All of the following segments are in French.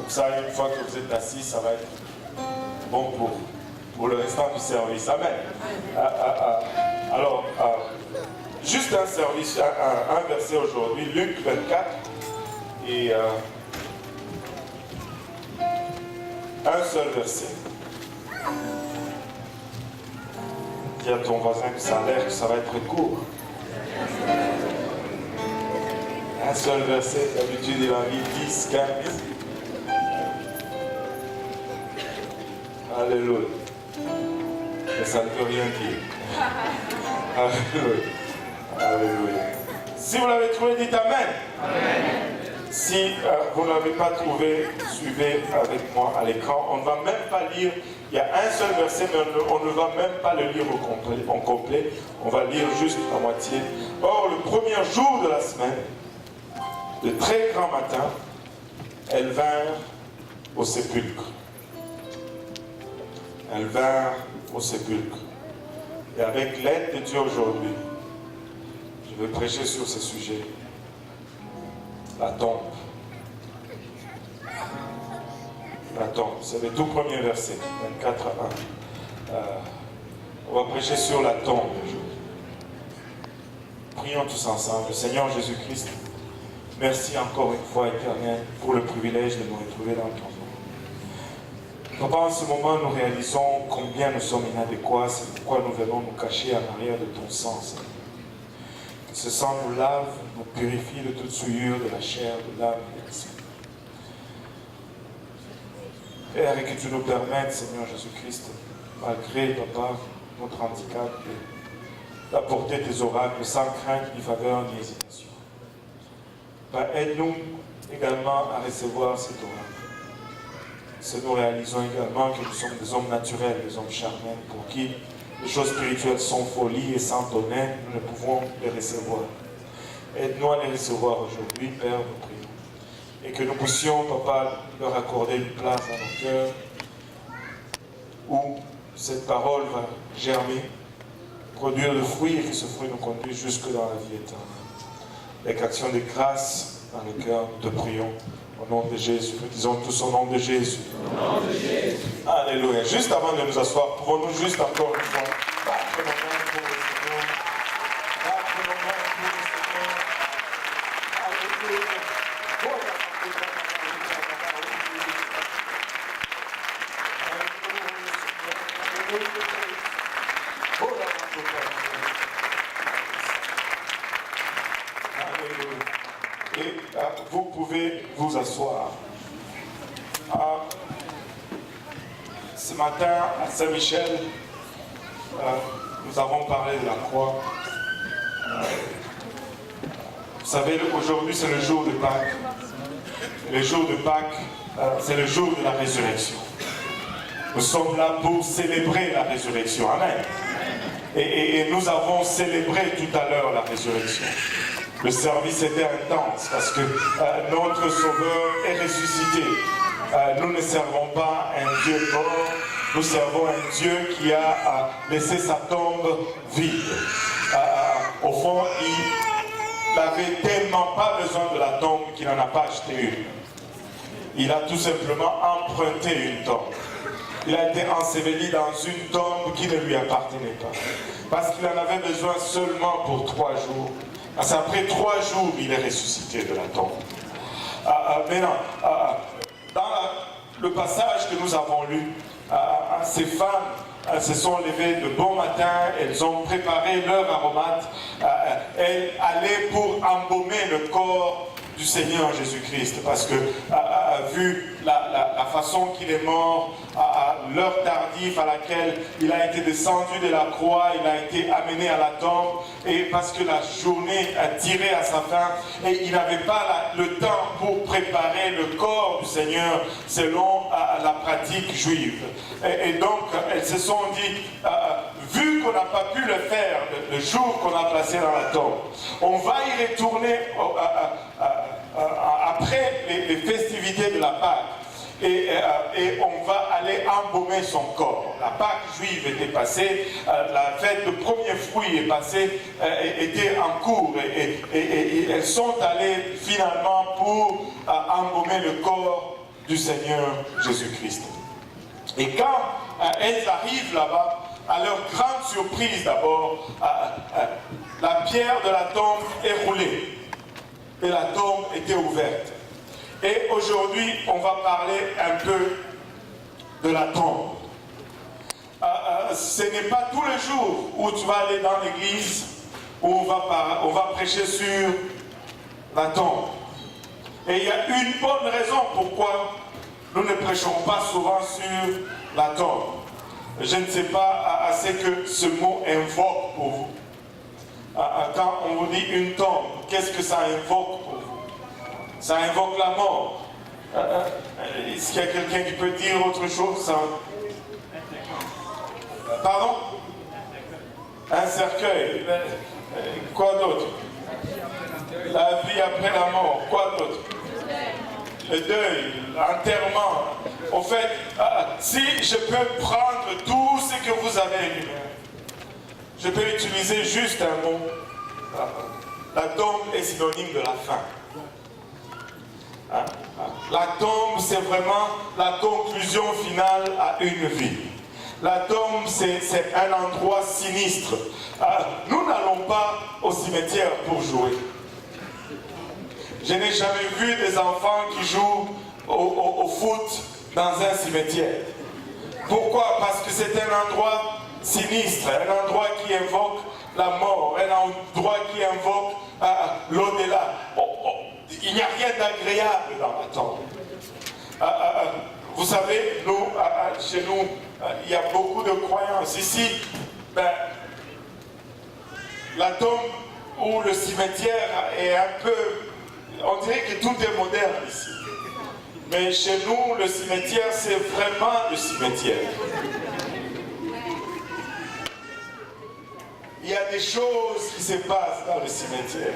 Comme ça, une fois que vous êtes assis, ça va être bon pour le restant du service. Amen. Alors, juste un service, un verset aujourd'hui, Luc 24, et un seul verset. Dis à ton voisin que ça a l'air que ça va être court. Un seul verset, d'habitude il a mis 10, 15. Alléluia. Mais ça ne veut rien dire. Alléluia. Alléluia. Si vous l'avez trouvé, dites Amen. Amen. Si vous ne l'avez pas trouvé, suivez avec moi à l'écran. On ne va même pas lire, il y a un seul verset, mais on ne va même pas le lire en complet. On va lire juste à moitié. Or, le premier jour de la semaine, de très grand matin, elles vinrent au sépulcre. Elles vinrent au sépulcre. Et avec l'aide de Dieu aujourd'hui, je vais prêcher sur ce sujet. La tombe. La tombe. C'est le tout premier verset, 24 à 1. On va prêcher sur la tombe aujourd'hui. Prions tous ensemble. Seigneur Jésus-Christ, merci encore une fois, Éternel, pour le privilège de nous retrouver dans ton nom. Papa, en ce moment, nous réalisons combien nous sommes inadéquats, c'est pourquoi nous venons nous cacher en arrière de ton sang, Seigneur. Que ce sang nous lave, nous purifie de toute souillure de la chair, de l'âme et de l'esprit. Père, et que tu nous permettes, Seigneur Jésus-Christ, malgré, Papa, notre handicap, d'apporter tes oracles sans crainte, ni faveur, ni hésitation. Père, aide-nous également à recevoir cet oracle. Si nous réalisons également que nous sommes des hommes naturels, des hommes charnels, pour qui les choses spirituelles sont folie et sans tonnerre, nous ne pouvons les recevoir. Aide-nous à les recevoir aujourd'hui, Père, nous prions. Et que nous puissions, Papa, leur accorder une place dans nos cœurs où cette parole va germer, produire le fruit et que ce fruit nous conduise jusque dans la vie éternelle. Avec action de grâce dans le cœur, nous te prions. Au nom de Jésus, nous disons tous au nom de Jésus. Au nom de Jésus. Alléluia. Juste avant de nous asseoir, pouvons-nous juste encore une fois battre nos mains pour le Seigneur. Battre nos mains pour le Seigneur. Alléluia. Et vous pouvez vous asseoir. Ce matin, à Saint-Michel, nous avons parlé de la croix. Vous savez, aujourd'hui, c'est le jour de Pâques. Le jour de Pâques, c'est le jour de la résurrection. Nous sommes là pour célébrer la résurrection. Amen. Et nous avons célébré tout à l'heure la résurrection. Le service était intense parce que notre Sauveur est ressuscité. Nous ne servons pas un Dieu mort, nous servons un Dieu qui a laissé sa tombe vide. Au fond, il n'avait tellement pas besoin de la tombe qu'il n'en a pas acheté une. Il a tout simplement emprunté une tombe. Il a été enseveli dans une tombe qui ne lui appartenait pas. Parce qu'il en avait besoin seulement pour 3 jours. Parce qu'après 3 jours, il est ressuscité de la tombe. Maintenant, dans le passage que nous avons lu, ces femmes se sont levées de bon matin, elles ont préparé leur aromate, elles allaient pour embaumer le corps du Seigneur Jésus-Christ, parce que vu la façon qu'il est mort, l'heure tardive à laquelle il a été descendu de la croix, il a été amené à la tombe, et parce que la journée a tiré à sa fin, et il n'avait pas le temps pour préparer le corps du Seigneur selon la pratique juive. Et donc, elles se sont dit, vu qu'on n'a pas pu le faire le jour qu'on a placé dans la tombe, on va y retourner après les festivités de la Pâque. Et on va aller embaumer son corps. La Pâque juive était passée, la fête de premier fruit est passée, était en cours. Et elles sont allées finalement pour embaumer le corps du Seigneur Jésus-Christ. Et quand elles arrivent là-bas, à leur grande surprise d'abord, la pierre de la tombe est roulée et la tombe était ouverte. Et aujourd'hui, on va parler un peu de la tombe. Ce n'est pas tous les jours où tu vas aller dans l'église où on va prêcher sur la tombe. Et il y a une bonne raison pourquoi nous ne prêchons pas souvent sur la tombe. Je ne sais pas ce que ce mot invoque pour vous. Quand on vous dit une tombe, qu'est-ce que ça invoque pour vous? Ça invoque la mort. Est-ce qu'il y a quelqu'un qui peut dire autre chose? Pardon? Un cercueil. Quoi d'autre? La vie après la mort. Quoi d'autre? Le deuil, l'enterrement. En fait, si je peux prendre tout ce que vous avez énuméré, je peux utiliser juste un mot. La tombe est synonyme de la fin. La tombe, c'est vraiment la conclusion finale à une vie. La tombe, c'est un endroit sinistre. Nous n'allons pas au cimetière pour jouer. Je n'ai jamais vu des enfants qui jouent au foot dans un cimetière. Pourquoi? Parce que c'est un endroit sinistre, un endroit qui invoque la mort, un endroit qui invoque l'au-delà. Il n'y a rien d'agréable dans la tombe. Vous savez, nous, chez nous, il y a beaucoup de croyances. Ici, la tombe ou le cimetière est un peu... On dirait que tout est moderne ici. Mais chez nous, le cimetière, c'est vraiment le cimetière. Il y a des choses qui se passent dans le cimetière.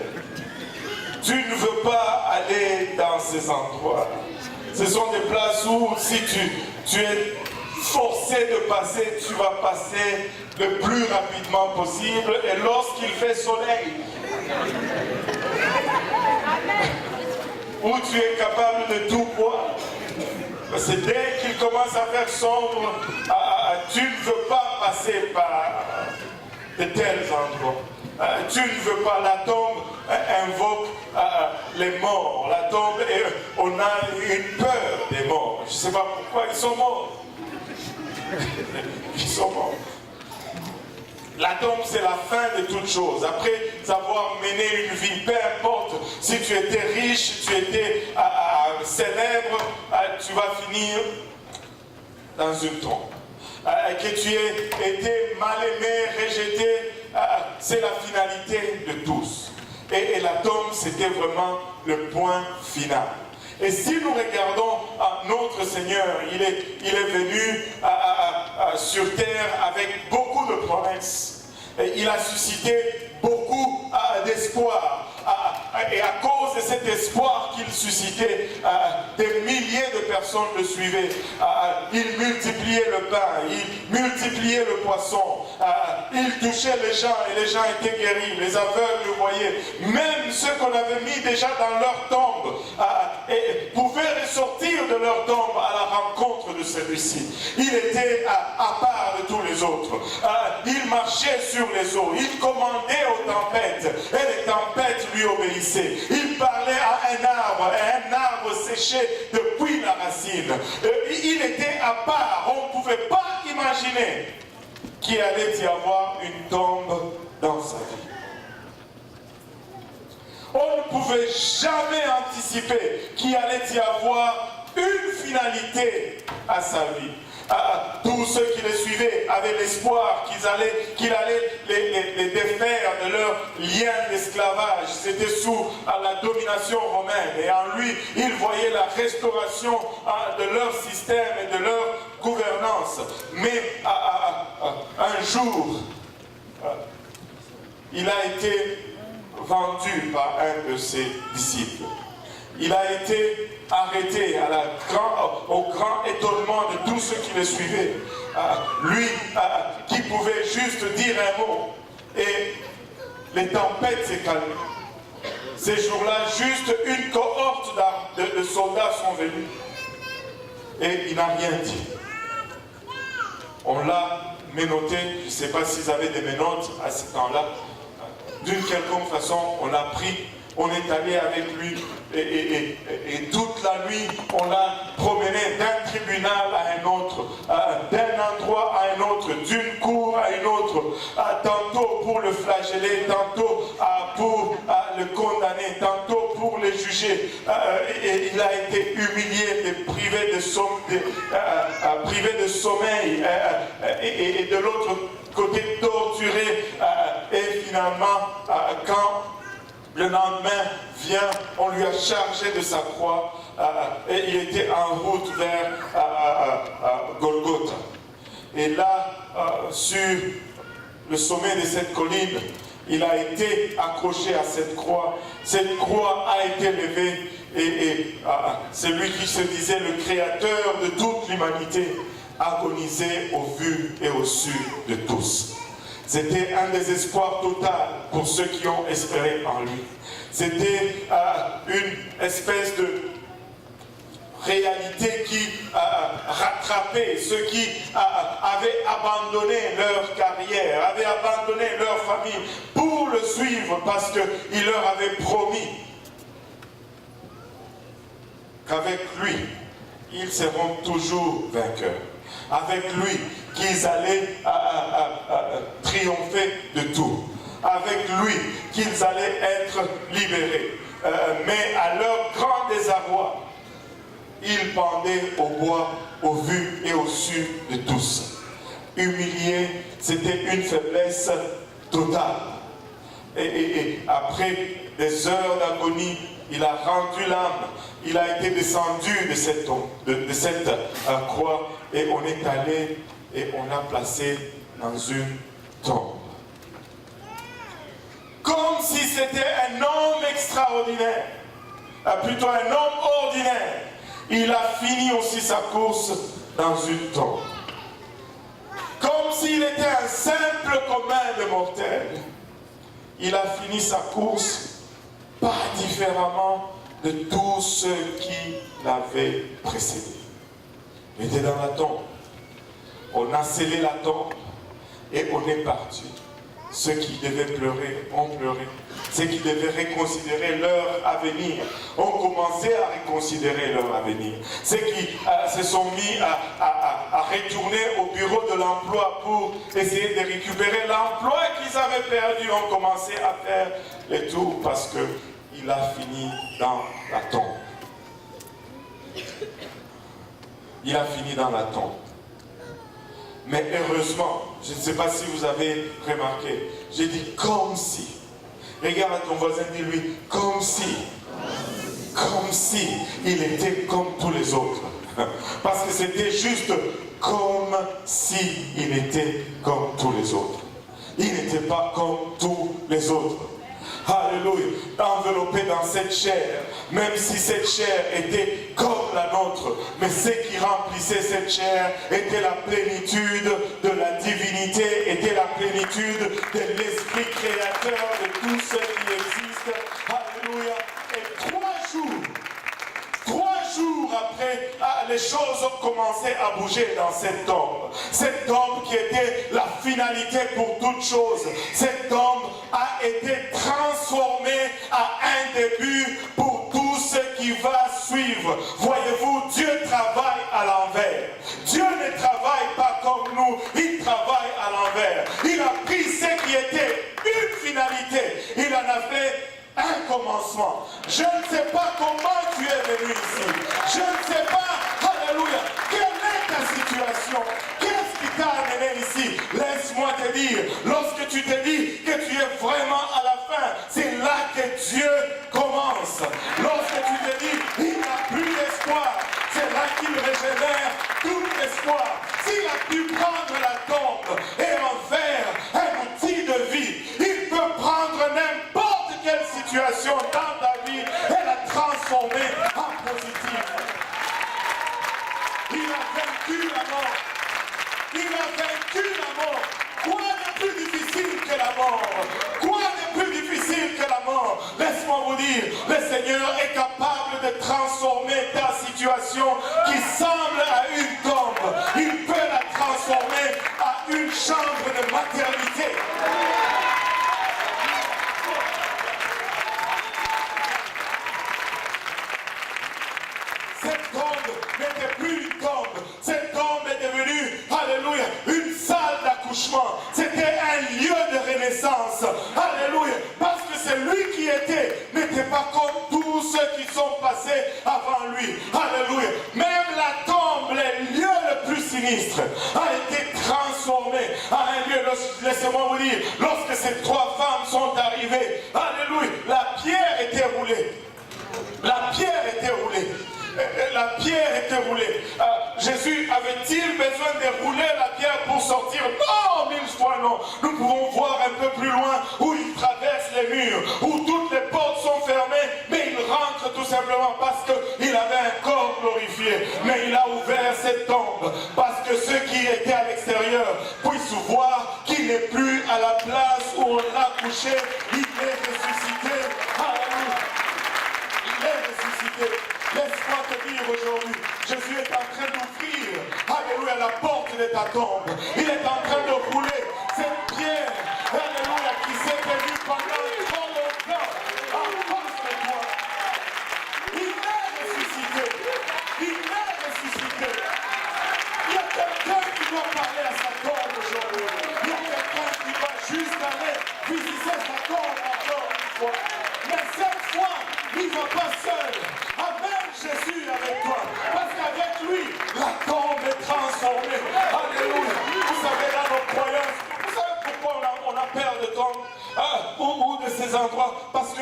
Tu ne veux pas aller dans ces endroits. Ce sont des places où, si tu es forcé de passer, tu vas passer le plus rapidement possible. Et lorsqu'il fait soleil, où tu es capable de tout voir, parce que dès qu'il commence à faire sombre, tu ne veux pas passer par de tels endroits. Tu ne veux pas. La tombe invoque les morts. La tombe, on a une peur des morts. Je ne sais pas pourquoi ils sont morts. Ils sont morts. La tombe, c'est la fin de toute chose. Après avoir mené une vie, peu importe si tu étais riche, tu étais célèbre, tu vas finir dans une tombe. Que tu aies été mal aimé, rejeté, c'est la finalité de tous. Et la tombe, c'était vraiment le point final. Et si nous regardons notre Seigneur, il est venu sur terre avec beaucoup de promesses. Et il a suscité beaucoup d'espoir. Et à cause de cet espoir qu'il suscitait, des milliers de personnes le suivaient. Il multipliait le pain, il multipliait le poisson, il touchait les gens et les gens étaient guéris, les aveugles le voyaient. Même ceux qu'on avait mis déjà dans leur tombe pouvaient ressortir de leur tombe à la rencontre de celui-ci. Il était à part de tous les autres. Il marchait sur les eaux, il commandait aux tempêtes et les tempêtes lui obéissaient. Il parlait à un arbre et un arbre séché depuis la racine. Il était à part. On ne pouvait pas imaginer qu'il allait y avoir une tombe dans sa vie. On ne pouvait jamais anticiper qu'il allait y avoir une finalité à sa vie. Tous ceux qui les suivaient avaient l'espoir qu'il allait les défaire de leur lien d'esclavage. C'était sous la domination romaine. Et en lui, ils voyaient la restauration de leur système et de leur gouvernance. Mais un jour, il a été vendu par un de ses disciples. Il a été arrêté au grand étonnement de tous ceux qui le suivaient. Lui qui pouvait juste dire un mot et les tempêtes s'est calmées. Ces jours-là, juste une cohorte de soldats sont venus. et il n'a rien dit. On l'a menotté, je ne sais pas s'ils avaient des menottes à ce temps-là. D'une quelconque façon, on l'a pris, on est allé avec lui et toute la nuit, on l'a promené d'un tribunal à un autre, d'un endroit à un autre, d'une cour à une autre, tantôt pour le flageller, tantôt pour le condamner, tantôt pour le juger. Et il a été humilié, privé de sommeil, et de l'autre côté torturé. Et finalement, quand le lendemain vient, on lui a chargé de sa croix et il était en route vers Golgotha. Et là, sur le sommet de cette colline, il a été accroché à cette croix. Cette croix a été levée et c'est lui qui se disait le créateur de toute l'humanité, agonisait au vu et au su de tous. C'était un désespoir total pour ceux qui ont espéré en lui. C'était une espèce de réalité qui rattrapait ceux qui avaient abandonné leur carrière, avaient abandonné leur famille pour le suivre parce qu'il leur avait promis qu'avec lui, ils seront toujours vainqueurs. Avec lui, qu'ils allaient triompher de tout. Avec lui, qu'ils allaient être libérés. Mais à leur grand désarroi, ils pendaient au bois, au vu et au su de tous. Humiliés, c'était une faiblesse totale. Et après des heures d'agonie, il a rendu l'âme. Il a été descendu de cette croix et on est allé et on l'a placé dans une tombe. Comme si c'était un homme extraordinaire, plutôt un homme ordinaire. Il a fini aussi sa course dans une tombe. Comme s'il était un simple commun de mortels. Il a fini sa course pas différemment de tous ceux qui l'avaient précédé. Il était dans la tombe. On a scellé la tombe et on est parti. Ceux qui devaient pleurer ont pleuré. Ceux qui devaient reconsidérer leur avenir ont commencé à reconsidérer leur avenir. Ceux qui se sont mis à retourner au bureau de l'emploi pour essayer de récupérer l'emploi qu'ils avaient perdu ont commencé à faire le tour parce qu'il a fini dans la tombe. Il a fini dans la tombe. Mais heureusement, je ne sais pas si vous avez remarqué, j'ai dit comme si. Regarde ton voisin, dis-lui, comme si il était comme tous les autres. Parce que c'était juste comme si il était comme tous les autres. Il n'était pas comme tous les autres. Alléluia, enveloppé dans cette chair, même si cette chair était comme la nôtre, mais ce qui remplissait cette chair était la plénitude de la divinité, était la plénitude de l'esprit créateur de tout ce qui existe. Alléluia. Et 3 jours après, les choses ont commencé à bouger dans cette tombe. Cette tombe qui était la finalité pour toute chose. Cette tombe a été transformée à un début pour tout ce qui va suivre. Voyez-vous, Dieu travaille à l'envers. Dieu ne travaille pas comme nous, il travaille à l'envers. Il a pris ce qui était une finalité, il en a fait un commencement. Je ne sais pas comment tu es venu ici. Je ne sais pas, alléluia, quelle est ta situation. Qu'est-ce qui t'a amené ici? Laisse-moi te dire, lorsque tu te dis que tu es vraiment à la fin, c'est là que Dieu commence. Lorsque tu te dis, il n'a plus d'espoir, c'est là qu'il régénère tout espoir. S'il a pu prendre la tombe et en faire un outil de vie, il peut prendre n'importe quelle situation dans ta vie et la transformer en positive. Il a vaincu la mort. Il a vaincu la mort. Quoi de plus difficile que la mort? Quoi de plus difficile que la mort? Laisse-moi vous dire, le Seigneur est capable de transformer ta situation qui semble cette tombe n'était plus une tombe. Cette tombe est devenue, alléluia, une salle d'accouchement. C'était un lieu de renaissance. Alléluia. Parce que celui qui était n'était pas comme tous ceux qui sont passés avant lui. Alléluia. Même la tombe, le lieu le plus sinistre, a été transformé en un lieu. Laissez-moi vous dire, lorsque ces trois femmes sont arrivées, alléluia, la pierre était roulée. La pierre était roulée. La pierre était roulée. Jésus avait-il besoin de rouler la pierre pour sortir? Non, 1000 fois non. Nous pouvons voir un peu plus loin où il traverse les murs, où toutes les portes sont fermées, mais il rentre tout simplement parce qu'il avait un corps glorifié. Mais il a ouvert cette tombe parce que ceux qui étaient à l'extérieur puissent voir qu'il n'est plus à la place où on l'a couché. Il est ressuscité. Alléluia. Il est ressuscité. Laisse-moi te dire aujourd'hui, Jésus est en train d'ouvrir, alléluia, la porte de ta tombe. Il est en train de rouler cette pierre, alléluia, qui s'est tenue pendant trop longtemps en face de toi. Il est ressuscité. Il est ressuscité. Il y a quelqu'un qui doit parler à sa tombe aujourd'hui. Il y a quelqu'un qui va juste aller visiter sa tombe encore une fois. Mais cette fois, il ne va pas seul. Amène Jésus avec toi. Parce qu'avec lui, la tombe est transformée. Alléluia. Vous savez, dans nos croyances, vous savez pourquoi on a peur de tombe ou de ces endroits? Parce que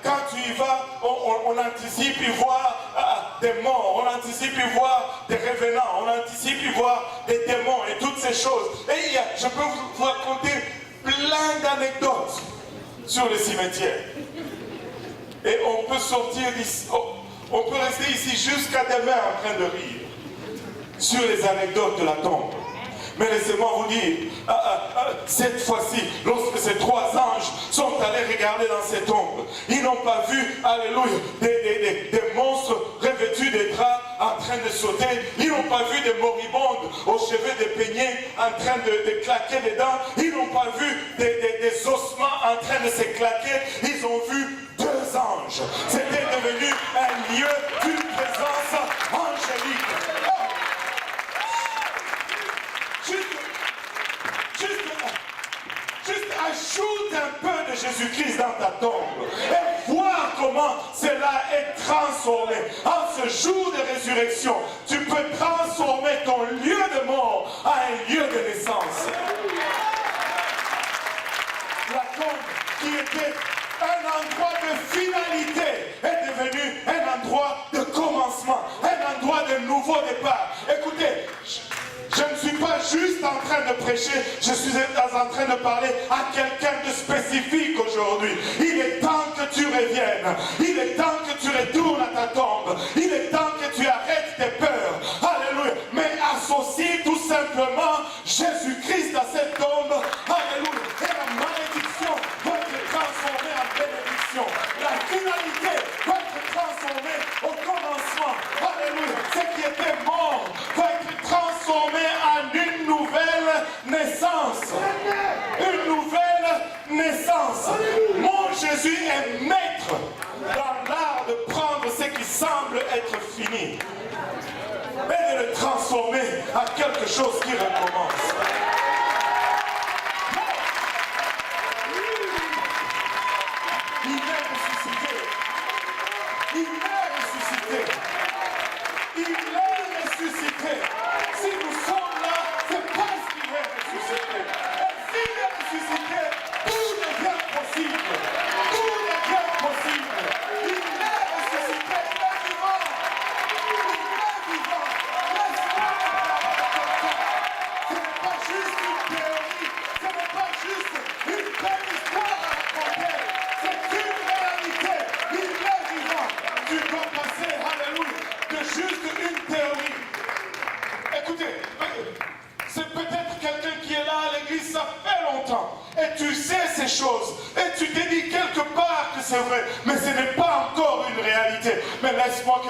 quand tu y vas, on anticipe y voir des morts. On anticipe y voir des revenants. On anticipe y voir des démons et toutes ces choses. Et je peux vous raconter plein d'anecdotes sur les cimetières. Et on peut sortir d'ici, on peut rester ici jusqu'à demain en train de rire sur les anecdotes de la tombe. Mais laissez-moi vous dire, cette fois-ci, lorsque ces trois anges sont allés regarder dans ces tombes, ils n'ont pas vu, alléluia, des monstres revêtus de draps en train de sauter. Ils n'ont pas vu des moribondes aux cheveux dépeignés en train de claquer des dents. Ils n'ont pas vu des ossements en train de se claquer. Ils ont vu deux anges. C'était devenu un lieu d'une présence angélique. Juste ajoute un peu de Jésus-Christ dans ta tombe et voir comment cela est transformé. En ce jour de résurrection, tu peux transformer ton lieu de mort à un lieu de naissance. La tombe qui était un endroit de finalité est devenu un endroit de commencement, un endroit de nouveau départ. Écoutez, je ne suis pas juste en train de prêcher, je suis en train de parler à quelqu'un de spécifique aujourd'hui. Il est temps que tu reviennes. Il est temps que tu retournes à ta tombe. Il est temps que tu arrêtes tes peurs. Alléluia. Mais associe tout simplement Jésus-Christ à cette tombe. Alléluia. Et la malédiction va être transformée en bénédiction. La finalité va être transformée au commencement. Alléluia. Ce qui était mort va être transformé en une nouvelle naissance. Une nouvelle naissance. Mon Jésus est maître dans l'art de prendre ce qui semble être fini et de le transformer à quelque chose qui recommence. Il est ressuscité. Il est ressuscité. Il est ressuscité. Si nous sommes là, c'est parce qu'il est ressuscité. Et s'il est ressuscité, tout devient possible. Tout devient possible. Il est ressuscité. Il est vivant. Il est vivant. Laisse-moi ce n'est pas juste une théorie. Ce n'est pas juste une belle histoire à raconter. C'est une réalité. Il est vivant. Tu dois passer, alléluia, de juste une théorie. Écoutez, c'est peut-être quelqu'un qui est là à l'église, ça fait longtemps, et tu sais ces choses, et tu t'es dit quelque part que c'est vrai, mais ce n'est pas encore une réalité. Mais laisse-moi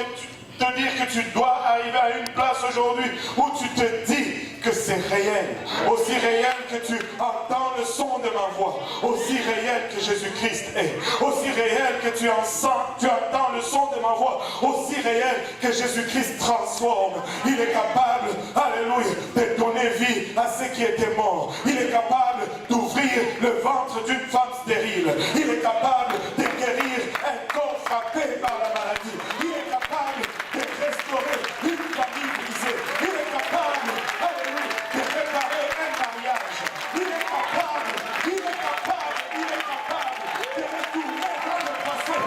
te dire que tu dois arriver à une place aujourd'hui où tu te dis que que c'est réel. Aussi réel que tu entends le son de ma voix. Aussi réel que Jésus-Christ est. Aussi réel que tu entends le son de ma voix. Aussi réel que Jésus-Christ transforme. Il est capable, alléluia, de donner vie à ceux qui étaient morts. Il est capable d'ouvrir le ventre d'une femme stérile. Il est capable de guérir un corps frappé par la maladie. Il est capable de restaurer une famille brisée. Il est capable, alléluia, de réparer un mariage. Il est capable de retourner dans le passé.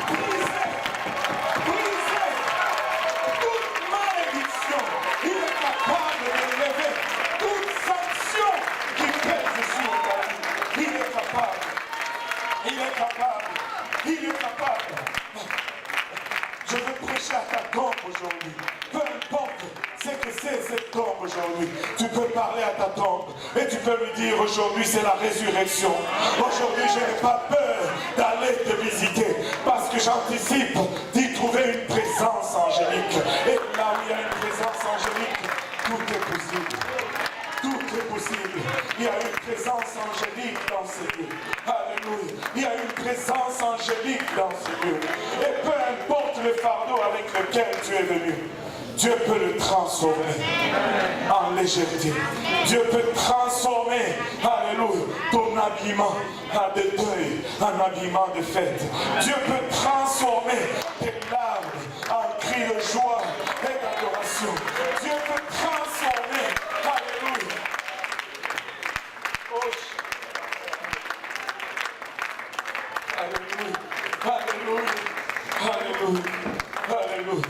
Briser toute malédiction. Il est capable de lever toute sanction qui pèse sur ta vie. Il est capable. Il est capable. Il est capable. Je veux prêcher à ta tombe aujourd'hui. Peu importe ce que c'est cette tombe aujourd'hui. Tu peux parler à ta tombe et tu peux lui dire aujourd'hui c'est la résurrection. Aujourd'hui je n'ai pas peur d'aller te visiter parce que j'anticipe d'y trouver une présence angélique. Et là où il y a une présence angélique, tout est possible. Tout est possible. Il y a une présence angélique dans ces lieux. Alléluia. Il y a une présence angélique dans ces lieux. Et peu importe le fardeau avec lequel tu es venu, Dieu peut le transformer en légèreté. Dieu peut transformer, alléluia, ton habillement de deuil en habillement de fête. Dieu peut transformer tes larmes en cris de joie et d'adoration. Dieu peut transformer, alléluia. Oh. Alléluia, alléluia, alléluia, alléluia.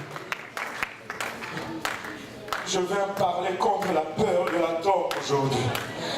Je viens parler contre la peur de la tombe aujourd'hui.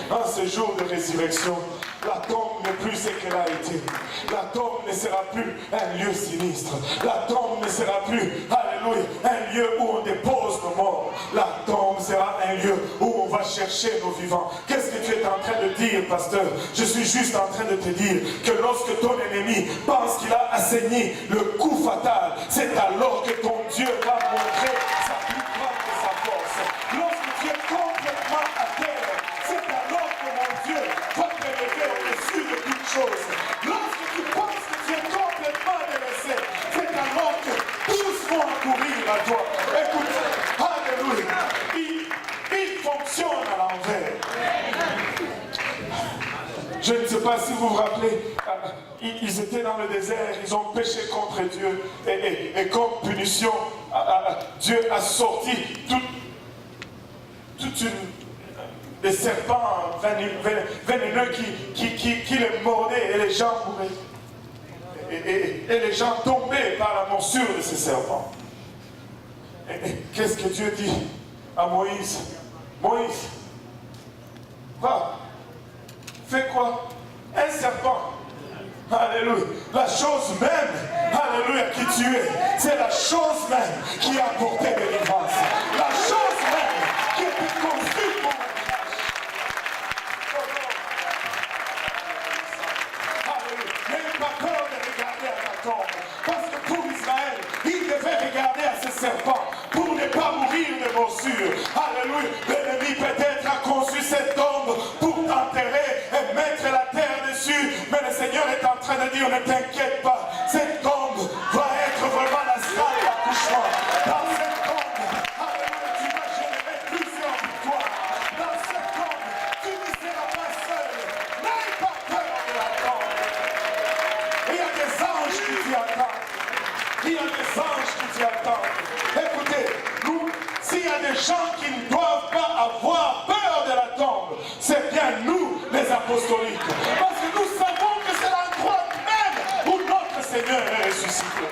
En ce jour de résurrection, la tombe n'est plus ce qu'elle a été. La tombe ne sera plus un lieu sinistre. La tombe ne sera plus, alléluia, un lieu où on dépose nos morts. La tombe sera un lieu où on va chercher nos vivants. Qu'est-ce que tu es en train de dire, pasteur? Je suis juste en train de te dire que lorsque ton ennemi pense qu'il a assaini le coup fatal, c'est alors que ton Dieu va montrer sa plus grande et sa force. Lorsque tu es complètement à terre, c'est alors que mon Dieu va te lever au-dessus de toutes choses. Lorsque tu penses que tu es complètement délaissé, c'est alors que tous vont accourir à toi. Écoute, alléluia, il fonctionne à l'envers. Je ne sais pas si vous vous rappelez, ils étaient dans le désert, ils ont péché contre Dieu et comme punition, Dieu a sorti toute une des serpents vénéneux qui les mordaient et les gens mouraient. Et les gens tombaient par la morsure de ces serpents. Et qu'est-ce que Dieu dit à Moïse? Moïse, va, fais quoi? Un serpent. Alléluia. La chose même, alléluia, qui tu es, c'est la chose même qui a apporté délivrance. La chose même qui était conçue pour n'ayez pas peur de regarder à ta tombe. Parce que pour Israël, il devait regarder à ce serpent pour ne pas mourir de morsure. Alléluia. L'ennemi peut-être a conçu cette tombe pour t'enterrer et mettre la terre dessus. Mais le Seigneur est en train de dire, ne t'inquiète pas. Cette tombe va être vraiment la salle d'accouchement. Dans cette tombe, alléluia, tu vas générer plusieurs victoires. Dans cette tombe, tu ne seras pas seul. N'aie pas peur de la tombe. Il y a des anges qui t'y attendent. Il y a des anges qui t'y attendent. Écoutez, nous, s'il y a des gens qui ne doivent pas avoir peur de la tombe, c'est bien nous, les apostoliques. Parce que nous savons que c'est l'endroit même où notre Seigneur est ressuscité.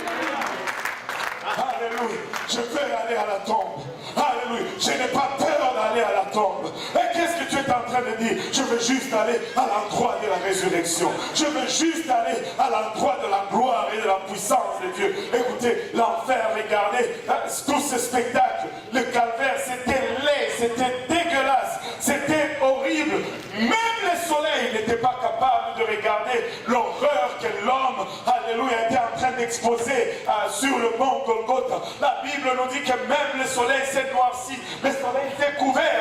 Alléluia. Je veux aller à la tombe. Alléluia. Je n'ai pas peur d'aller à la tombe. Et qu'est-ce que tu es en train de dire? Je veux juste aller à l'endroit de la résurrection. Je veux juste aller à l'endroit de la gloire et de la puissance de Dieu. Écoutez, l'enfer, regardez, tous ces spectacles, le calvaire, c'était laid, c'était dégueulasse, c'était horrible. Même le soleil n'était pas capable de regarder l'horreur que l'homme, alléluia, était en train d'exposer sur le mont Golgotha. La Bible nous dit que même le soleil s'est noirci, le soleil était couvert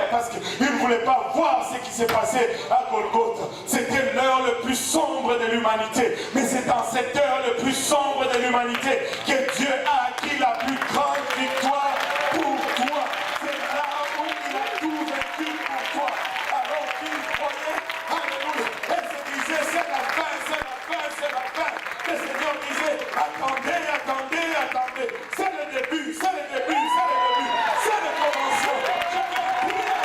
voulaient pas voir ce qui s'est passé à Golgotha. C'était l'heure le plus sombre de l'humanité. Mais c'est dans cette heure le plus sombre de l'humanité que Dieu a acquis la plus grande victoire pour toi. C'est là où il a tout vécu pour toi. Alors qu'il croyait, alléluia, et se disait, c'est la fin, c'est la fin, c'est la fin. Le Seigneur disait, attendez, attendez, attendez. C'est le début, c'est le début, c'est le début, c'est le commencement. Je vais prier.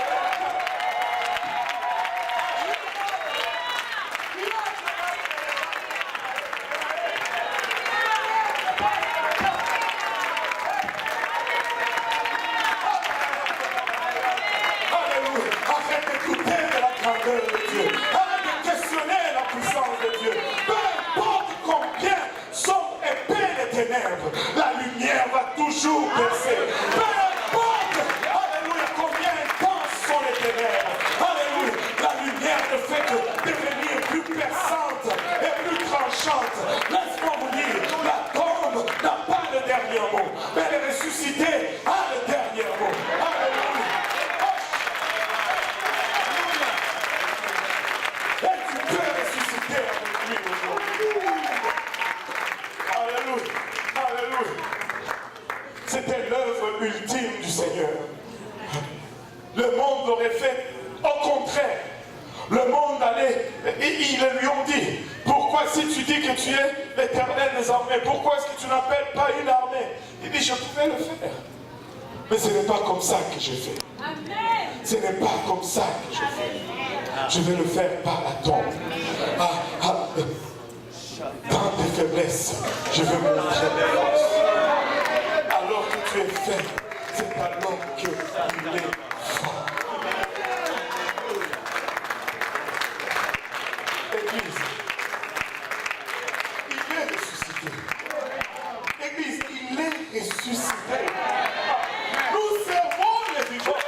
Alléluia. Arrête d'écouter de la grandeur de Dieu. Arrête de questionner la puissance de Dieu. Peu importe combien sont épais les ténèbres, la lumière va toujours percer. Peu importe, alléluia, combien intenses sont les ténèbres. Alléluia, la lumière ne fait que devenir plus perçante et plus tranchante. Laisse-moi vous dire, la tombe n'a pas le dernier mot, mais le ressuscité a le dernier mot. Alléluia. Et tu peux ressusciter avec lui aujourd'hui. Alléluia. Alléluia. C'était l'œuvre ultime du Seigneur. Le monde l'aurait fait au contraire. Le monde allait, et ils lui ont dit, pourquoi si tu dis que tu es l'Éternel des armées, pourquoi est-ce que tu n'appelles pas une armée? Il dit, je pouvais le faire. Mais ce n'est pas comme ça que je fais. Ce n'est pas comme ça que je fais. Je vais le faire par la tombe. Dans tes faiblesses, je vais montrer mes forces. Alors que tu es faible, c'est alors qu'il est fort. Église, il est ressuscité. Église, il est ressuscité. Nous servons les vivants.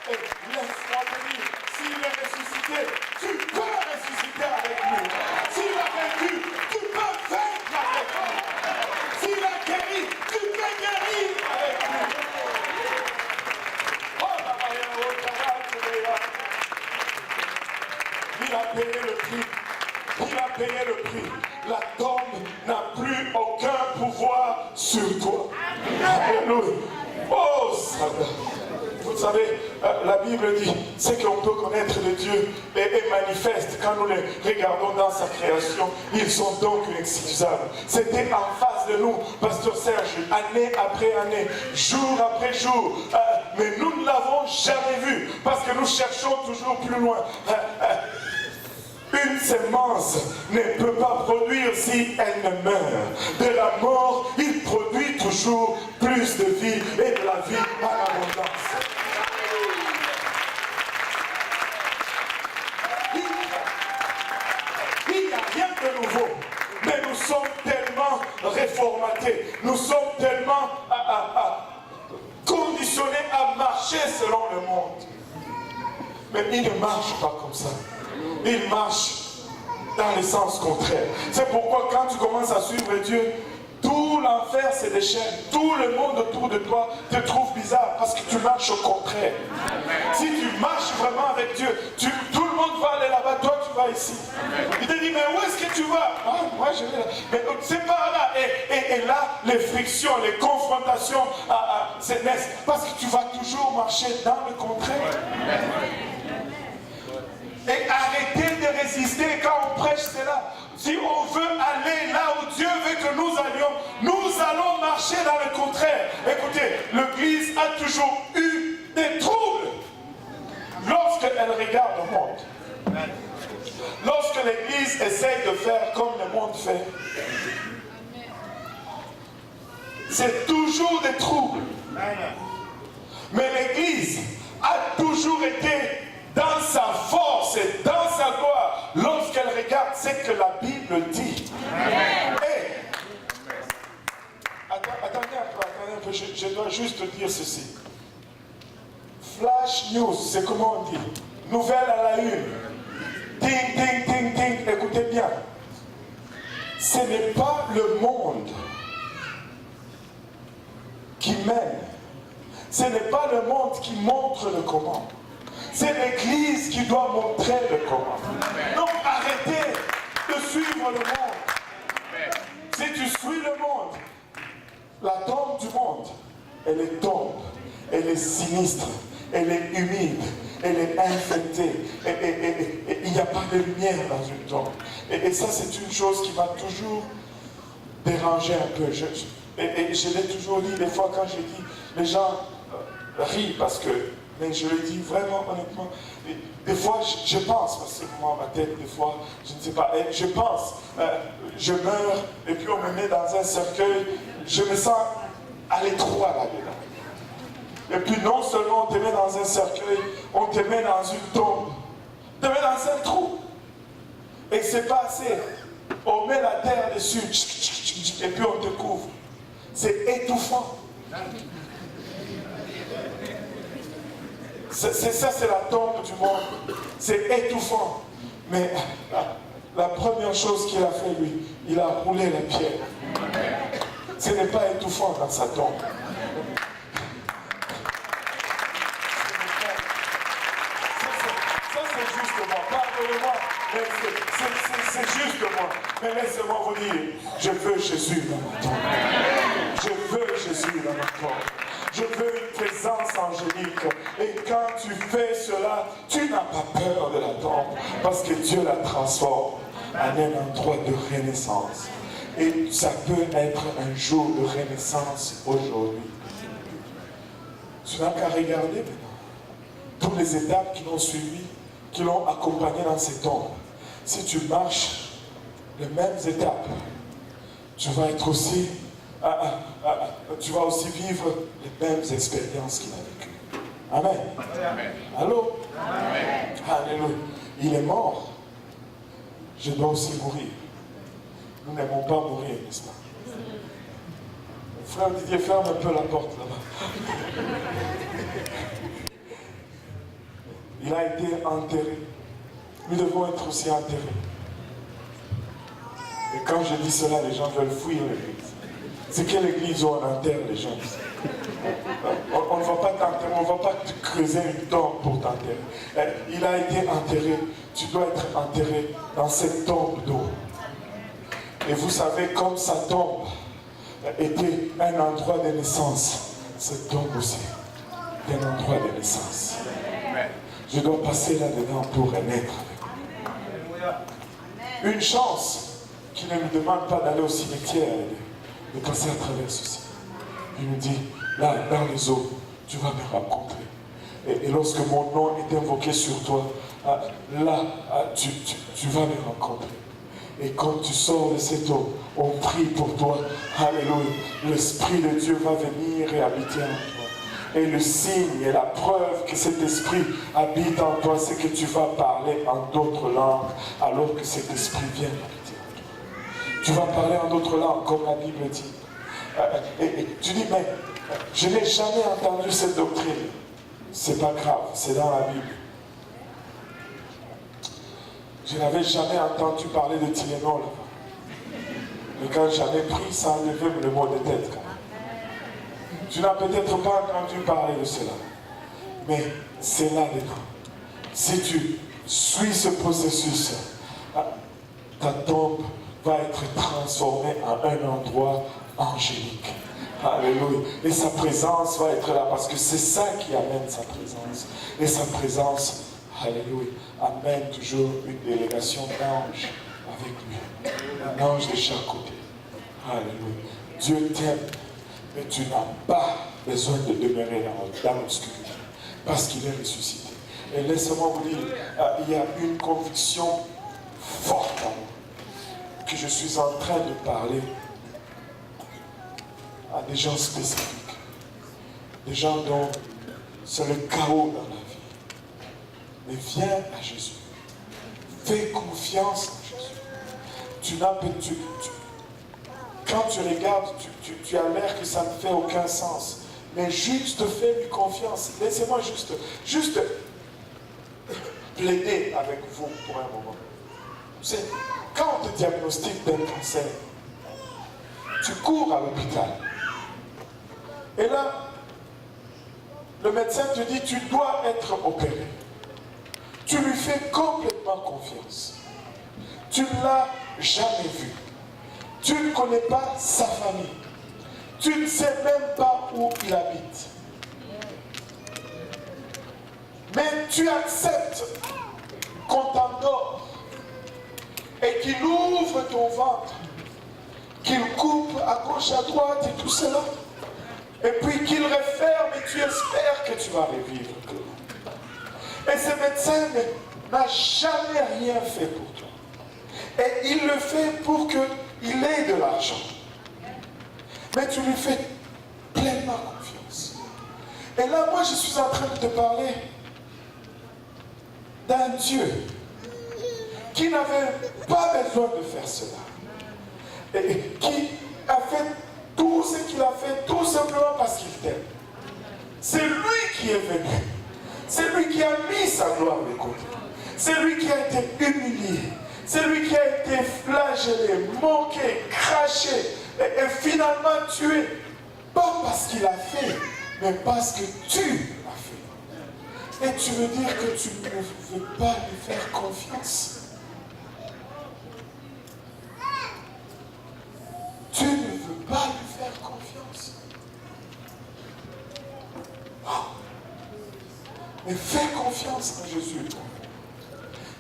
Et laisse-moi te dire, s'il est ressuscité, tu peux ressusciter avec lui. S'il a vaincu, tu peux vaincre avec lui. S'il a guéri, tu peux guérir avec lui. Oh, il a payé le prix. Il a payé le prix. La tombe n'a plus aucun pouvoir sur toi. Alléluia. Oh, Seigneur. Vous savez, la Bible dit, c'est qu'on peut connaître le Dieu est manifeste quand nous les regardons dans sa création. Ils sont donc inexcusables. C'était en face de nous, Pasteur Serge, année après année, jour après jour. Mais nous ne l'avons jamais vu parce que nous cherchons toujours plus loin. Une semence ne peut pas produire si elle ne meurt. De la mort, il produit toujours plus de vie et de la vie en abondance. Il n'y a rien de nouveau, mais nous sommes tellement réformatés, nous sommes tellement conditionnés à marcher selon le monde. Mais il ne marche pas comme ça. Il marche dans le sens contraire. C'est pourquoi quand tu commences à suivre Dieu, tout l'enfer se déchaîne. Tout le monde autour de toi te trouve bizarre parce que tu marches au contraire. Si tu marches vraiment avec Dieu, tout le monde va aller là-bas, toi tu vas ici. Il te dit, mais où est-ce que tu vas? Moi je vais là. Mais c'est pas là. Et là, les frictions, les confrontations se naissent parce que tu vas toujours marcher dans le contraire. Et arrêtez de résister quand on prêche cela. Si on veut aller là où Dieu veut que nous allions, nous allons marcher dans le contraire. Écoutez, l'Église a toujours eu des troubles lorsqu'elle regarde le monde. Lorsque l'Église essaie de faire comme le monde fait, c'est toujours des troubles. Mais l'Église a toujours été dans sa force et dans sa gloire lorsqu'elle regarde ce que la Bible dit. Et, attendez un peu, je dois juste dire ceci. Flash news, c'est comment on dit? Nouvelle à la une. Ting, ting, ting, ting, écoutez bien. Ce n'est pas le monde qui mène, Ce n'est pas le monde qui montre le comment. C'est l'Église qui doit montrer le comment. Donc arrêtez de suivre le monde. Si tu suis le monde, la tombe du monde, elle est tombe, elle est sinistre, elle est humide, elle est infectée, et il n'y a pas de lumière dans une tombe. Et ça, c'est une chose qui m'a toujours dérangé un peu. Je l'ai toujours dit, des fois quand je dis, les gens rient parce que, mais je le dis vraiment honnêtement, des fois je pense, parce que moi ma tête des fois, je ne sais pas, je pense, je meurs et puis on me met dans un cercueil, je me sens à l'étroit là-dedans. Et puis non seulement on te met dans un cercueil, on te met dans une tombe, on te met dans un trou. Et c'est pas assez. On met la terre dessus, et puis on te couvre. C'est étouffant. Ça, c'est la tombe du monde. C'est étouffant. Mais la première chose qu'il a fait, lui, il a roulé la pierre. Ce n'est pas étouffant dans sa tombe. Ça, c'est juste moi. Pardonnez-moi, mais c'est juste moi. Mais laissez-moi vous dire, je veux Jésus dans ma tombe. Je veux Jésus dans ma tombe. Je veux une présence angélique. Et quand tu fais cela, tu n'as pas peur de la tombe. Parce que Dieu la transforme en un endroit de renaissance. Et ça peut être un jour de renaissance aujourd'hui. Tu n'as qu'à regarder maintenant. Toutes les étapes qui l'ont suivi, qui l'ont accompagné dans ces tombes. Si tu marches les mêmes étapes, tu vas être aussi... tu vas aussi vivre les mêmes expériences qu'il a vécues. Amen. Amen. Allô? Amen. Alléluia. Il est mort. Je dois aussi mourir. Nous n'aimons pas mourir, n'est-ce pas? Frère Didier, ferme un peu la porte là-bas. Il a été enterré. Nous devons être aussi enterrés. Et quand je dis cela, les gens veulent fuir l'église. C'est quelle église où on enterre les gens? On ne va pas t'enterrer, on ne va pas te creuser une tombe pour t'enterrer. Il a été enterré. Tu dois être enterré dans cette tombe d'eau. Et vous savez, comme sa tombe était un endroit de naissance, cette tombe aussi est un endroit de naissance. Je dois passer là-dedans pour renaître avec lui. Une chance qui ne nous demande pas d'aller au cimetière, de passer à travers ceci. Il nous dit, là, dans les eaux, tu vas me rencontrer. Et lorsque mon nom est invoqué sur toi, là, tu vas me rencontrer. Et quand tu sors de cette eau, on prie pour toi. Alléluia. L'Esprit de Dieu va venir et habiter en toi. Et le signe et la preuve que cet esprit habite en toi, c'est que tu vas parler en d'autres langues, alors que cet esprit vient habiter en toi. Tu vas parler en d'autres langues, comme la Bible dit. Et tu dis, mais je n'ai jamais entendu cette doctrine. C'est pas grave, c'est dans la Bible. Je n'avais jamais entendu parler de Tylenol. Mais quand j'en ai pris, ça enlevait le mot de tête. Tu n'as peut-être pas entendu parler de cela. Mais c'est là-dedans. Si tu suis ce processus, ta tombe va être transformée en un endroit angélique. Alléluia. Et sa présence va être là parce que c'est ça qui amène sa présence. Et sa présence, alléluia, amène toujours une délégation d'anges avec lui. Un ange de chaque côté. Alléluia. Dieu t'aime, mais tu n'as pas besoin de demeurer dans l'obscurité parce qu'il est ressuscité. Et laissez-moi vous dire, il y a une conviction forte en moi que je suis en train de parler à des gens spécifiques, des gens dont c'est le chaos dans la vie. Mais viens à Jésus. Fais confiance en Jésus. Quand tu regardes, tu as l'air que ça ne fait aucun sens. Mais juste fais-lui confiance. Laissez-moi juste plaider avec vous pour un moment. C'est quand on te diagnostique d'un cancer, tu cours à l'hôpital. Et là, le médecin te dit tu dois être opéré. Tu lui fais complètement confiance. Tu ne l'as jamais vu. Tu ne connais pas sa famille. Tu ne sais même pas où il habite. Mais tu acceptes qu'on t'endort et qu'il ouvre ton ventre, qu'il coupe à gauche, à droite et tout cela. Et puis qu'il referme et tu espères que tu vas revivre. Et ce médecin n'a jamais rien fait pour toi. Et il le fait pour qu'il ait de l'argent. Mais tu lui fais pleinement confiance. Et là, moi, je suis en train de te parler d'un Dieu qui n'avait pas besoin de faire cela. Et qui a fait tout ce qu'il a fait tout simplement parce qu'il t'aime. C'est lui qui est venu. C'est lui qui a mis sa gloire de côté. C'est lui qui a été humilié. C'est lui qui a été flagellé, moqué, craché et finalement tué. Pas parce qu'il a fait, mais parce que tu l'as fait. Et tu veux dire que tu ne veux pas lui faire confiance. Tu ne veux pas lui faire confiance. Oh. Mais fais confiance en Jésus.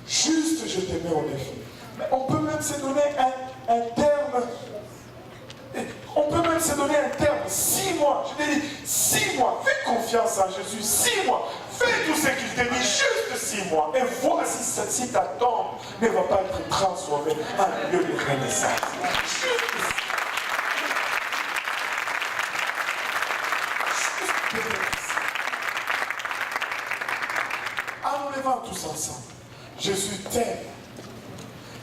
Juste, je te mets au défi. Mais on peut même se donner un terme. On peut même se donner un terme. 6 mois. Je te dis 6 mois. Fais confiance en Jésus. 6 mois. Fais tout ce qu'il te dit. Juste 6 mois. Et vois si ta tombe ne va pas être transformée en lieu de renaissance. Juste. En nous levant tous ensemble. Jésus t'aime.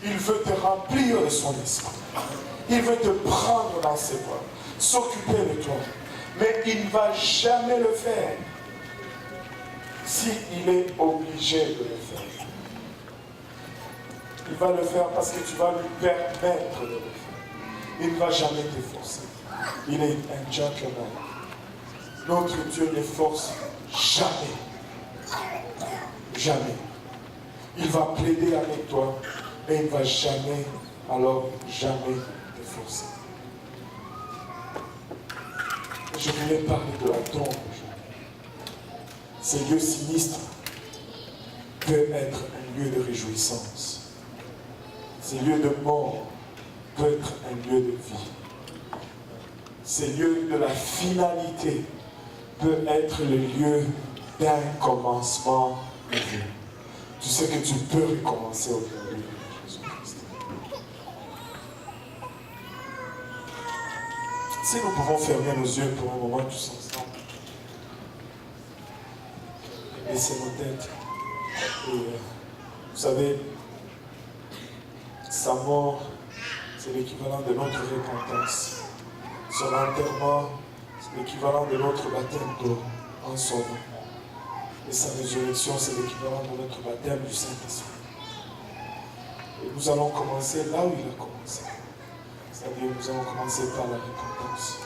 Il veut te remplir de son esprit. Il veut te prendre dans ses bras, s'occuper de toi. Mais il ne va jamais le faire s'il est obligé de le faire. Il va le faire parce que tu vas lui permettre de le faire. Il ne va jamais te forcer. Il est un gentleman. Notre Dieu ne force jamais. Jamais. Il va plaider avec toi, mais il ne va jamais, alors jamais te forcer. Je voulais parler de la tombe aujourd'hui. Ces lieux sinistres peuvent être un lieu de réjouissance. Ces lieux de mort peuvent être un lieu de vie. Ces lieux de la finalité peuvent être le lieu d'un commencement de vie. Tu sais que tu peux recommencer aujourd'hui, Jésus-Christ. Si nous pouvons fermer nos yeux pour un moment tous ensemble, baisser nos têtes. Et vous savez, sa mort, c'est l'équivalent de notre repentance. Son enterrement, c'est l'équivalent de notre baptême d'eau en son nom. Et sa résurrection, c'est l'équivalent de notre baptême du Saint-Esprit. Et nous allons commencer là où il a commencé. C'est-à-dire, nous allons commencer par la repentance.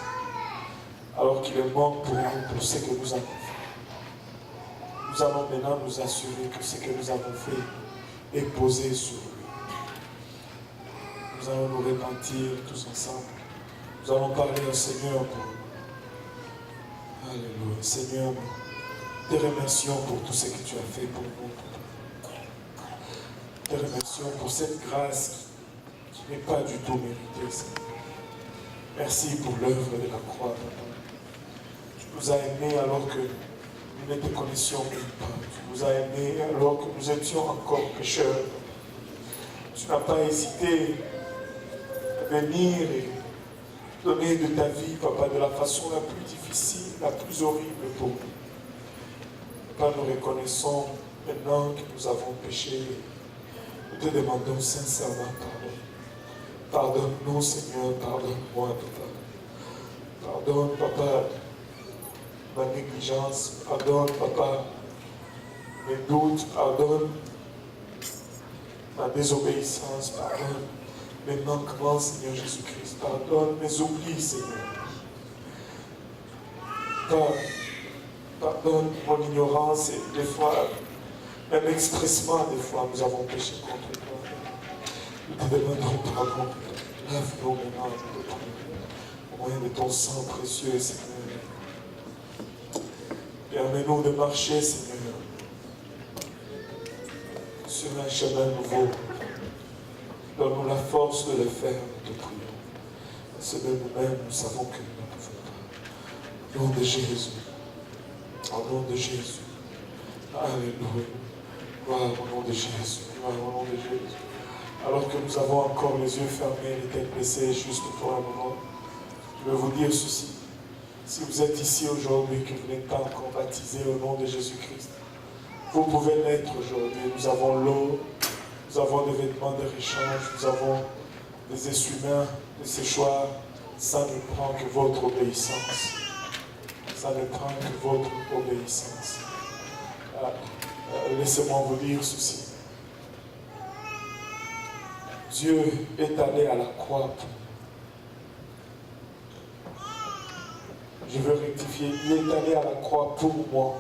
Alors qu'il est mort pour nous, pour ce que nous avons fait. Nous allons maintenant nous assurer que ce que nous avons fait est posé sur lui. Nous allons nous repentir tous ensemble. Nous allons parler au Seigneur pour nous. Alléluia. Seigneur, nous te remercions pour tout ce que tu as fait pour nous. Nous te remercions pour cette grâce qui n'est pas du tout méritée, Seigneur. Merci pour l'œuvre de la croix, Papa. Tu nous as aimés alors que nous ne te connaissions même pas. Tu nous as aimés alors que nous étions encore pécheurs. Tu n'as pas hésité à venir et donner de ta vie, Papa, de la façon la plus difficile, la plus horrible pour nous. Papa, nous reconnaissons maintenant que nous avons péché. Nous te demandons sincèrement pardon. Pardonne-nous, Seigneur, pardonne-moi, Papa. Pardonne, Papa, ma négligence. Pardonne, Papa, mes doutes. Pardonne ma désobéissance. Pardonne mes manquements, Seigneur Jésus-Christ. Pardonne mes oublis, Seigneur. Pardonne Pardonne mon ignorance et des fois, même expressement, des fois, nous avons péché contre toi. Nous te demandons pardon. Lave-nous maintenant au moyen de ton sang précieux, Seigneur. Permets-nous de marcher, Seigneur, sur un chemin nouveau. Donne-nous la force de le faire, nous te prions. Parce que de nous-mêmes, nous savons que nous ne pouvons pas. Au nom de Jésus. Au nom de Jésus. Alléluia. Gloire au nom de Jésus. Gloire au nom de Jésus. Alors que nous avons encore les yeux fermés, les têtes baissées, juste pour un moment, je veux vous dire ceci. Si vous êtes ici aujourd'hui, que vous n'êtes pas encore baptisé au nom de Jésus-Christ, vous pouvez l'être aujourd'hui. Nous avons l'eau, nous avons des vêtements de réchange, nous avons des essuie-mains, des séchoirs. Ça ne prend que votre obéissance. Ça ne prend que votre obéissance. Laissez-moi vous dire ceci. Dieu est allé à la croix. Je veux rectifier. Il est allé à la croix pour moi.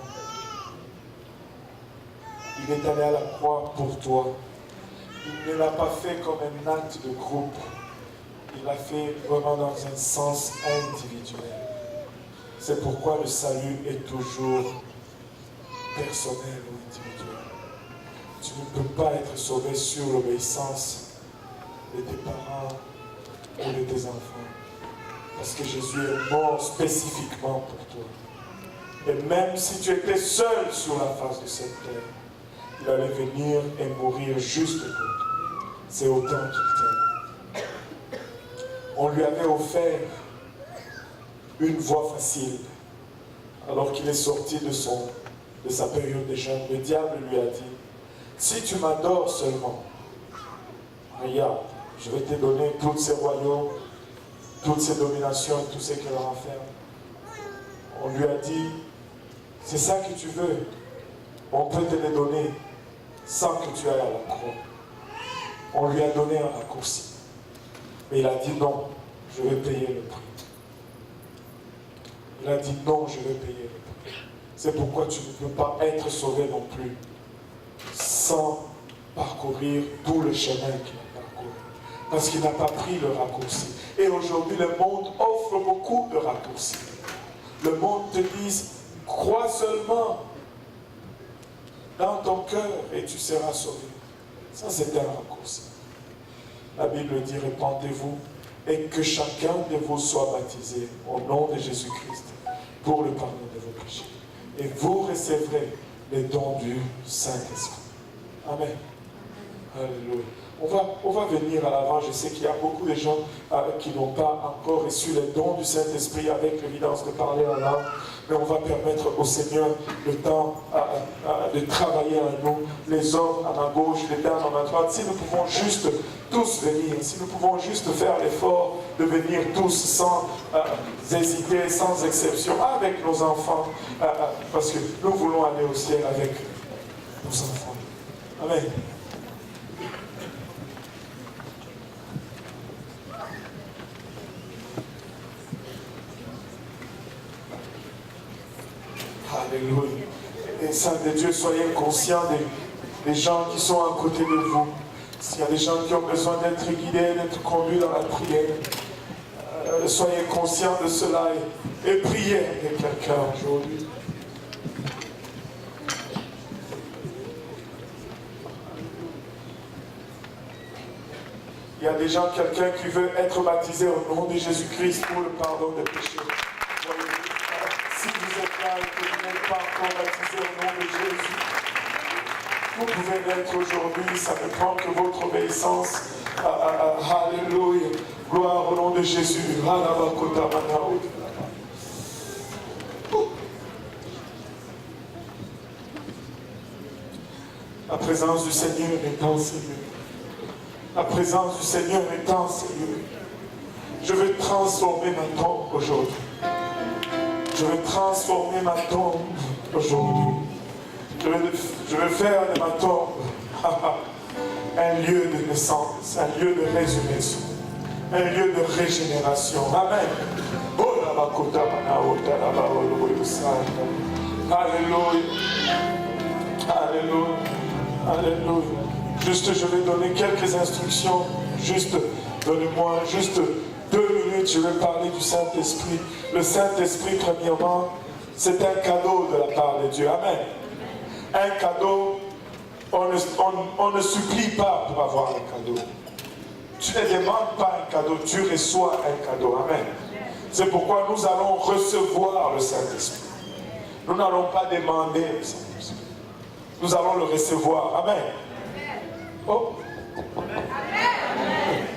Il est allé à la croix pour toi. Il ne l'a pas fait comme un acte de groupe. Il l'a fait vraiment dans un sens individuel. C'est pourquoi le salut est toujours personnel ou individuel. Tu ne peux pas être sauvé sur l'obéissance de tes parents ou de tes enfants. Parce que Jésus est mort spécifiquement pour toi. Et même si tu étais seul sur la face de cette terre, il allait venir et mourir juste pour toi. C'est autant qu'il t'aime. On lui avait offert une voie facile. Alors qu'il est sorti de sa période de jeûne, le diable lui a dit, si tu m'adores seulement, regarde, je vais te donner tous ces royaumes, toutes ces dominations et tout ce qu'elle renferme. On lui a dit, c'est ça que tu veux, on peut te les donner sans que tu ailles à la croix. On lui a donné un raccourci. Mais il a dit non, je vais payer le prix. Il a dit non, je vais payer le prix. C'est pourquoi tu ne peux pas être sauvé non plus sans parcourir tout le chemin qu'il a parcouru. Parce qu'il n'a pas pris le raccourci. Et aujourd'hui, le monde offre beaucoup de raccourcis. Le monde te dit, crois seulement dans ton cœur et tu seras sauvé. Ça, c'est un raccourci. La Bible dit, répandez-vous et que chacun de vous soit baptisé au nom de Jésus-Christ pour le pardon de vos péchés. Et vous recevrez les dons du Saint-Esprit. Amen. Alléluia. On va venir à l'avant. Je sais qu'il y a beaucoup de gens qui n'ont pas encore reçu les dons du Saint-Esprit avec l'évidence de parler en langue. Mais on va permettre au Seigneur le temps de travailler en nous. Les hommes à ma gauche, les dames à ma droite. Si nous pouvons juste tous venir, si nous pouvons juste faire l'effort de venir tous sans hésiter, sans exception, avec nos enfants. Parce que nous voulons aller au ciel avec nos enfants. Amen. Alléluia. Et Saint de Dieu, soyez conscients des gens qui sont à côté de vous. S'il y a des gens qui ont besoin d'être guidés, d'être conduits dans la prière, soyez conscients de cela et priez avec quelqu'un aujourd'hui. Il y a des gens, quelqu'un qui veut être baptisé au nom de Jésus-Christ pour le pardon des péchés. Si vous êtes là et que vous n'êtes pas encore baptisé au nom de Jésus, vous pouvez l'être aujourd'hui, ça ne prend que votre obéissance. Alléluia. Gloire au nom de Jésus. La présence du Seigneur est en Seigneur. La présence du Seigneur est en Seigneur. Je veux transformer ma tombe aujourd'hui. Je veux transformer ma tombe aujourd'hui. Je veux faire de ma tombe un lieu de naissance, un lieu de résurrection, un lieu de régénération. Amen. Alléluia. Alléluia. Alléluia. Juste, je vais donner quelques instructions. Juste, donnez-moi juste 2 minutes, je vais parler du Saint-Esprit. Le Saint-Esprit, premièrement, c'est un cadeau de la part de Dieu. Amen. Un cadeau, on ne supplie pas pour avoir un cadeau. Tu ne demandes pas un cadeau, tu reçois un cadeau. Amen. C'est pourquoi nous allons recevoir le Saint-Esprit. Nous n'allons pas demander le Saint-Esprit. Nous allons le recevoir. Amen. Oh.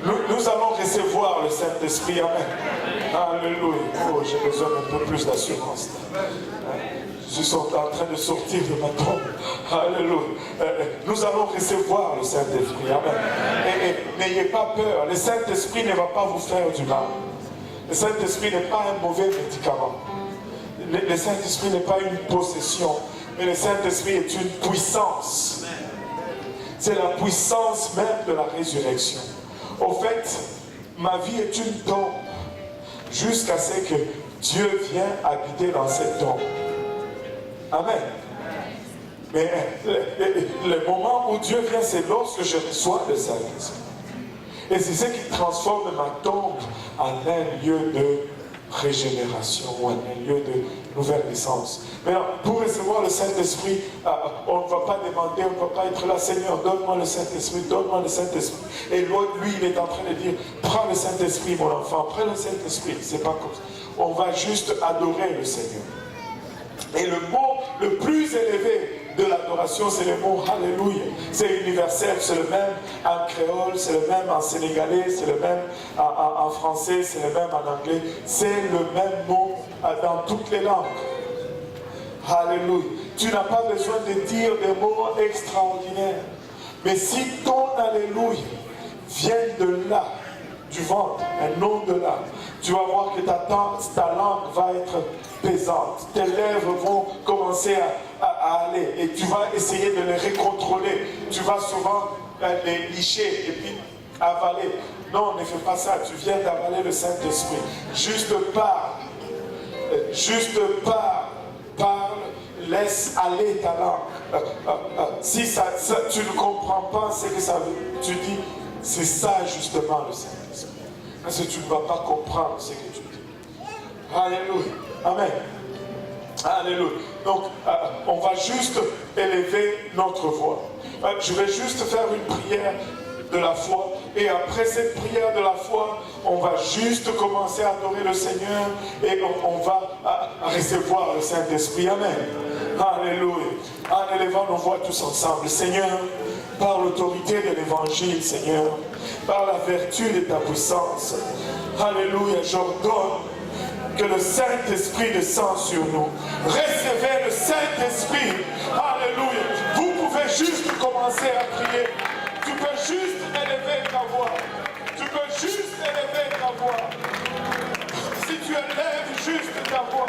Nous allons recevoir le Saint-Esprit. Amen. Alléluia. Oh, j'ai besoin d'un peu plus d'assurance. Je suis en train de sortir de ma tombe. Alléluia. Nous allons recevoir le Saint-Esprit. Amen. Et n'ayez pas peur. Le Saint-Esprit ne va pas vous faire du mal. Le Saint-Esprit n'est pas un mauvais médicament. Le Saint-Esprit n'est pas une possession. Mais le Saint-Esprit est une puissance. C'est la puissance même de la résurrection. Au fait, ma vie est une tombe jusqu'à ce que Dieu vienne habiter dans cette tombe. Amen. Mais le moment où Dieu vient, c'est lorsque je reçois le Saint-Esprit. Et c'est ce qui transforme ma tombe en un lieu de régénération, ou en un lieu de nouvelle naissance. Maintenant, pour recevoir le Saint-Esprit, on ne va pas demander, on ne va pas être là, Seigneur, donne-moi le Saint-Esprit, donne-moi le Saint-Esprit. Et l'autre, lui, il est en train de dire, prends le Saint-Esprit, mon enfant, prends le Saint-Esprit. C'est pas comme ça. On va juste adorer le Seigneur. Et le mot le plus élevé de l'adoration, c'est le mot Alléluia. C'est universel, c'est le même en créole, c'est le même en sénégalais, c'est le même en français, c'est le même en anglais. C'est le même mot dans toutes les langues. Alléluia. Tu n'as pas besoin de dire des mots extraordinaires. Mais si ton Alléluia vient de là, du ventre, un nom de là, tu vas voir que ta langue va être pesante. Tes lèvres vont commencer à aller et tu vas essayer de les recontrôler. Tu vas souvent les licher et puis avaler. Non, ne fais pas ça. Tu viens d'avaler le Saint-Esprit. Juste parle. Juste parle. Laisse aller ta langue. Si tu ne comprends pas ce que ça veut, tu dis, c'est ça justement le Saint-Esprit. Parce que tu ne vas pas comprendre ce que tu dis. Alléluia. Amen. Alléluia. Donc, on va juste élever notre voix. Je vais juste faire une prière de la foi. Et après cette prière de la foi, on va juste commencer à adorer le Seigneur et on va recevoir le Saint-Esprit. Amen. Alléluia. En élevant nos voix tous ensemble. Seigneur, par l'autorité de l'Évangile, Seigneur, par la vertu de ta puissance, alléluia, j'ordonne que le Saint-Esprit descend sur nous. Recevez le Saint-Esprit. Alléluia. Vous pouvez juste commencer à prier. Tu peux juste élever ta voix. Tu peux juste élever ta voix. Si tu élèves juste ta voix,